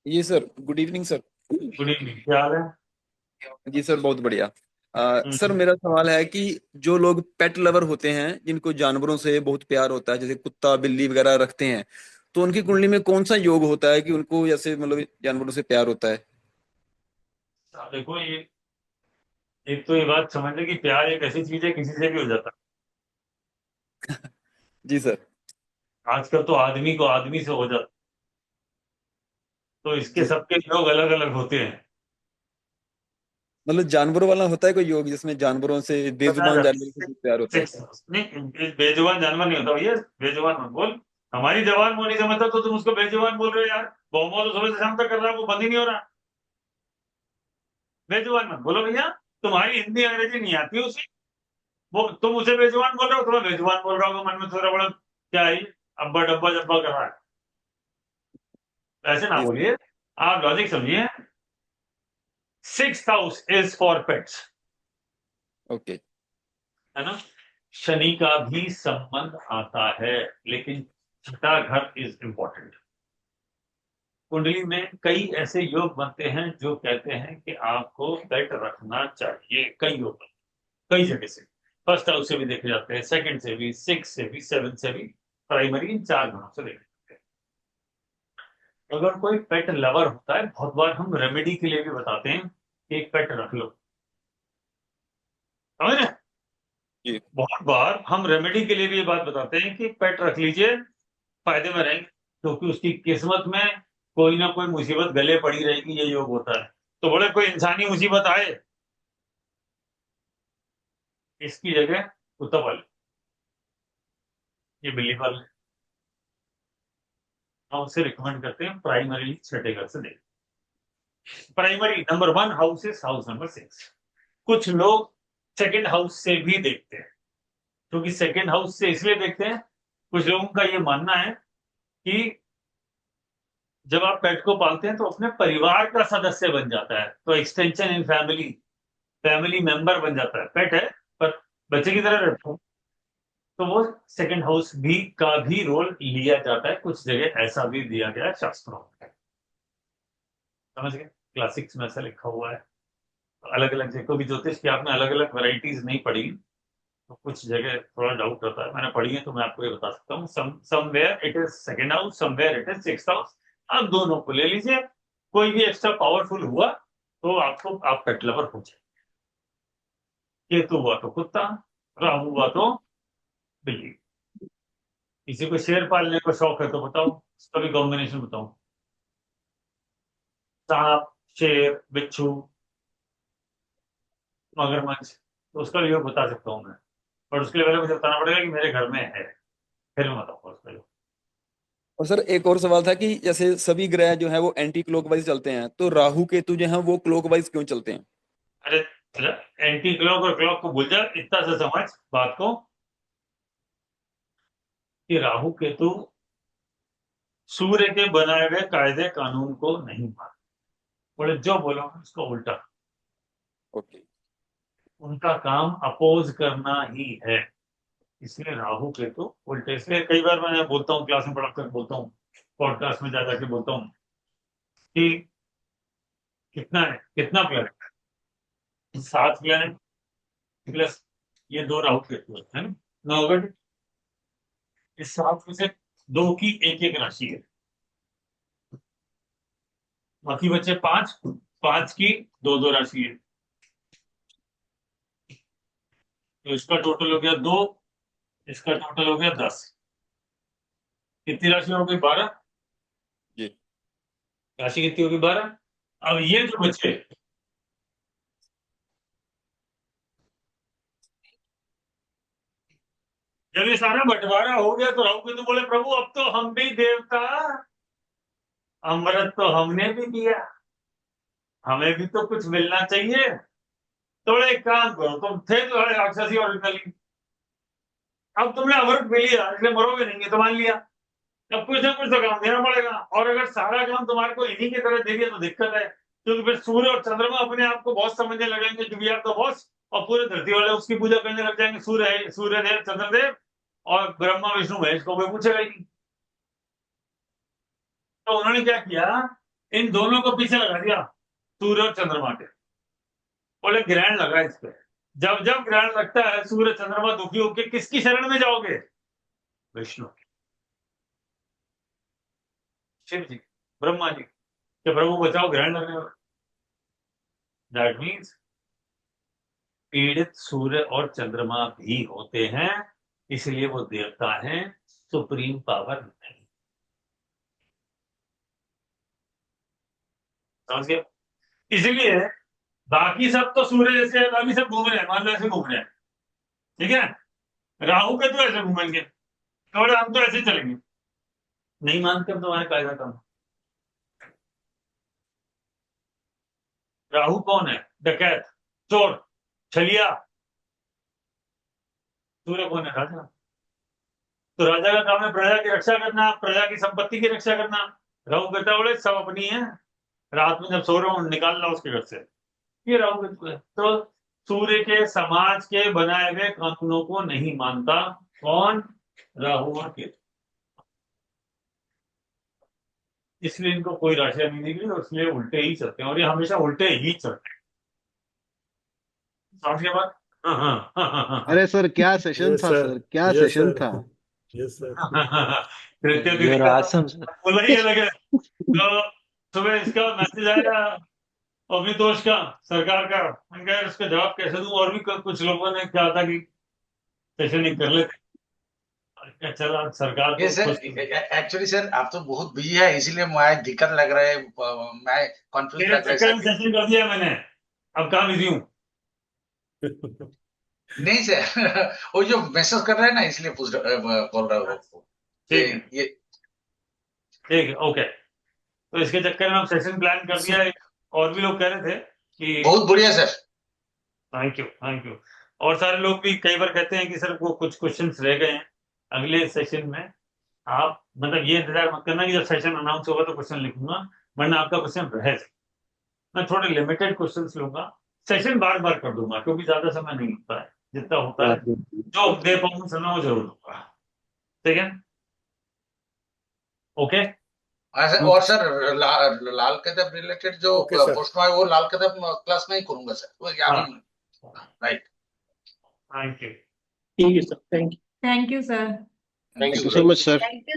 जी sir, good evening sir. Good evening, क्या हाल है? जी सर, बहुत बढ़िया। सर, हम्म। मेरा सवाल है कि जो लोग पेट लवर होते हैं, जिनको जानवरों से बहुत प्यार होता है, जैसे कुत्ता बिल्ली वगैरह रखते हैं, तो उनकी कुंडली में कौन सा योग होता है कि उनको जैसे मतलब जानवरों से प्यार होता है? देखो, ये एक तो ये बात समझ ले कि प्यार एक ऐसी चीज है, किसी से भी हो जाता जी सर। है। आजकल तो आदमी को आदमी से हो जाता। तो इसके जी, सबके योग अलग अलग होते हैं। मतलब जानवरों वाला होता है कोई योग जिसमें जानवरों से, पता बेजुबान है? जानवरों से प्यार होता है? नहीं, बेजुबान जानवर नहीं होता भैया। बेजुबान मत बोल। हमारी जवान वो नहीं समझता तो तुम उसको बेजुबान बोल रहे हो यार। बहुमत तो सुबह से शाम तक कर रहा है, वो बंद ही नहीं हो रहा। बेजुबान मत बोलो भैया। तुम्हारी हिंदी अंग्रेजी नहीं आती उसे। वो तुम उसे बेजुबान बोल रहे हो, तुम्हें बेजुबान बोल रहा होगा, मन में थोड़ा बड़ा क्या है ये? अब्बा डब्बा जब्बा कर रहा है। ऐसे ना जी सर। बोलिए। आप लॉजिक समझिए। Six house is for pets. Okay. है ना? शनि का भी संबंध आता है। लेकिन छठा घर इज इंपॉर्टेंट। कुंडली में कई ऐसे योग बनते हैं जो कहते हैं कि आपको पेट रखना चाहिए। कई योग कई जगह से। फर्स्ट हाउस से भी देखे जाते हैं, सेकंड से भी, सिक्स से भी, सेवन से भी। प्राइमरी इन चार घरों से देखे जाते हैं। अगर कोई पेट लवर होता है, बहुत बार हम रेमेडी के लिए भी बताते हैं कि एक पेट रख लो। समझ रहे हैं? जी बहुत बार हम रेमेडी के लिए भी ये बात बताते हैं कि पेट रख लीजिए, फायदे में रहेंगे। क्योंकि उसकी किस्मत में कोई ना कोई मुसीबत गले पड़ी रहेगी, ये योग होता है। तो बड़े कोई इंसानी मुसीबत आए, इसकी जगह कुत्ता पाल। ये बिल्ली पाल। हम उसे रिकमेंड करते हैं प्राइमरी छठे घर से देख। Primary number one house is house number six. कुछ लोग सेकंड हाउस से भी देखते हैं। क्योंकि सेकंड हाउस से इसलिए देखते हैं, कुछ लोगों का ये मानना है कि जब आप पेट को पालते हैं तो अपने परिवार का सदस्य बन जाता है, तो extension in family, family member बन जाता है। पेट है पर बच्चे की तरह रखो। तो वो सेकंड हाउस भी का भी रोल लिया जाता है, कुछ जगह ऐसा भी दिया गया है शास्त्रों में। समझ गए? क्लासिक्स में ऐसा लिखा हुआ है। अलग अलग जगह को भी ज्योतिष की आपने अलग अलग वैरायटीज नहीं पढ़ी, तो कुछ जगह थोड़ा डाउट रहता है। मैंने पढ़ी है तो मैं आपको ये बता सकता हूँ। Somewhere it is second house, somewhere it is sixth house. आप दोनों को ले लीजिए। कोई भी एक्स्ट्रा पावरफुल हुआ तो आपको आप पेट लवर हो जाए। केतु हुआ तो कुत्ता, राहु हुआ तो बिल्ली। किसी को शेर पालने का शौक है तो बताओ, उसका भी कॉम्बिनेशन बताओ। सांप, शेर, बिच्छू, मगरमच्छ, तो उसका भी बता सकता हूँ मैं। पर उसके लिए पहले मुझे बताना पड़ेगा कि मेरे घर में है, फिर मैं बताऊंगा उसका। और सर, एक और सवाल था कि जैसे सभी ग्रह जो है वो एंटी क्लॉकवाइज चलते हैं, तो राहु केतु जो है वो क्लॉकवाइज क्यों चलते हैं? अरे, एंटी क्लॉक और क्लॉक को भूल जा, इतना से समझ बात को कि राहु केतु सूर्य के बनाए हुए कायदे कानून को नहीं मानते। बोले जो बोलो उसको उल्टा। ओके। उनका काम अपोज करना ही है। इसलिए राहु केतु उल्टे। इसलिए कई बार मैं बोलता हूँ, क्लास में पढ़ाकर बोलता हूँ, पॉडकास्ट में जा जाके बोलता हूँ कि कितना है, कितना प्लेनेट, सात प्लेनेट प्लस ये दो राहु केतु है ना, नौ। अगर इस सात में से दो की एक एक राशि है, बाकी बचे पांच, पांच की दो दो राशि है। तो इसका टोटल हो गया दो, इसका टोटल हो गया 10। कितनी राशि हो गई? 12। जी राशि कितनी होगी? 12। अब ये जो बचे, जब ये सारा बंटवारा हो गया तो राहु केतु बोले प्रभु अब तो हम भी देवता, अमृत तो हमने भी दिया, हमें भी तो कुछ मिलना चाहिए। तो बोले एक काम करो, तुम थे तो बड़े राक्षसी ओरिजिनली, अब तुमने अमृत मिल लिया इसलिए मरोगे नहीं, ये तो मान लिया। अब कुछ ना कुछ तो काम देना पड़ेगा, और अगर सारा काम तुम्हारे को इन्हीं की तरह दे दिया तो दिक्कत है। क्योंकि फिर सूर्य और चंद्रमा अपने आप को बॉस समझने लगेंगे कि वी आर द बॉस, और पूरे धरती वाले उसकी पूजा करने लग जाएंगे। सूर्य देव, चंद्रदेव और ब्रह्मा विष्णु महेश को कोई पूछेगा ही नहीं। तो उन्होंने क्या किया इन दोनों को पीछे लगा दिया, सूर्य और चंद्रमा के। बोले ग्रहण लगा इस पे। जब जब ग्रहण लगता है सूर्य चंद्रमा दुखी होकर किसकी शरण में जाओगे? विष्णु, शिव जी, ब्रह्मा जी कि प्रभु बचाओ ग्रहण लगने वाला। दैट मीन्स पीड़ित सूर्य और चंद्रमा भी होते हैं, इसलिए वो देवता हैं, सुप्रीम पावर नहीं। समझ गए? इसलिए बाकी सब तो सूर्य जैसे बाकी सब घूम रहे हैं, मान लो ऐसे घूम रहे हैं, ठीक है, राहु के तो ऐसे घूमेंगे, थोड़े हम तो ऐसे चलेंगे। नहीं मानते हम तुम्हारे कायदा काम। राहु कौन है? डकैत, चोर, छलिया। सूर्य कौन है? राजा। तो राजा का काम है प्रजा की रक्षा करना, प्रजा की संपत्ति की रक्षा करना। राहु कहता बोले सब अपनी है, रात में जब सो रहा हूं निकाल ला उसके घर से। ये राहु केतु है। तो सूर्य के समाज के बनाए हुए कानूनों को नहीं मानता कौन? राहु और केतु। इसलिए इनको कोई राशियां नहीं निकली और इसलिए उल्टे ही चलते हैं, और ये हमेशा उल्टे ही चलते हैं। समझ गए बात? हाँ हाँ हाँ हाँ हाँ अरे सर क्या सेशन यस था सर, सर, क्या यस सेशन सर, था। Yes sir. कृत्य दीदी You're का awesome, sir. बोला ही अलग है। तो सुबह इसका मैसेज आया अभितोष का, सरकार का। मैंने कहा इसका जवाब कैसे दूं, और भी कुछ लोगों ने कहा था कि सेशन ही कर लेते। चला सरकार ये को सर, एक्चुअली सर आप तो बहुत बिजी है, इसीलिए मैं दिक्कत लग रहा है, मैं कंफ्यूज तेरे लग रहा है चक्कर में सर। सेशन कर दिया मैंने, अब कहाँ बिजी हूँ? नहीं सर वो जो मैसेज कर रहा है ना, इसलिए पूछ बोल रहा हूँ आपको। ठीक है, ये ठीक है, ओके। तो इसके चक्कर में हम सेशन प्लान कर दिया है। और भी लोग कह रहे थे कि बहुत बढ़िया sir. Thank you, thank you. और सारे लोग भी कई बार कहते हैं कि सर वो कुछ क्वेश्चंस रह गए हैं अगले सेशन में। आप मतलब ये इंतजार मत करना कि जब सेशन अनाउंस होगा तो क्वेश्चन लिखूंगा, वरना आपका क्वेश्चन रह जाए। मैं थोड़े लिमिटेड क्वेश्चंस लूंगा, सेशन बार बार कर दूंगा क्योंकि ज्यादा समय नहीं होता है, जितना होता है जो दे पाऊंगा समय वो जरूर दूंगा। ठीक है, ओके। और सर लाल कदम रिलेटेड जो ओके सर। प्रश्न है वो लाल कदम क्लास में ही करूंगा सर, वो हाँ। राइट। Thank you. ठीक है sir, thank you. Thank you, sir. Thank you so much sir. Thank you,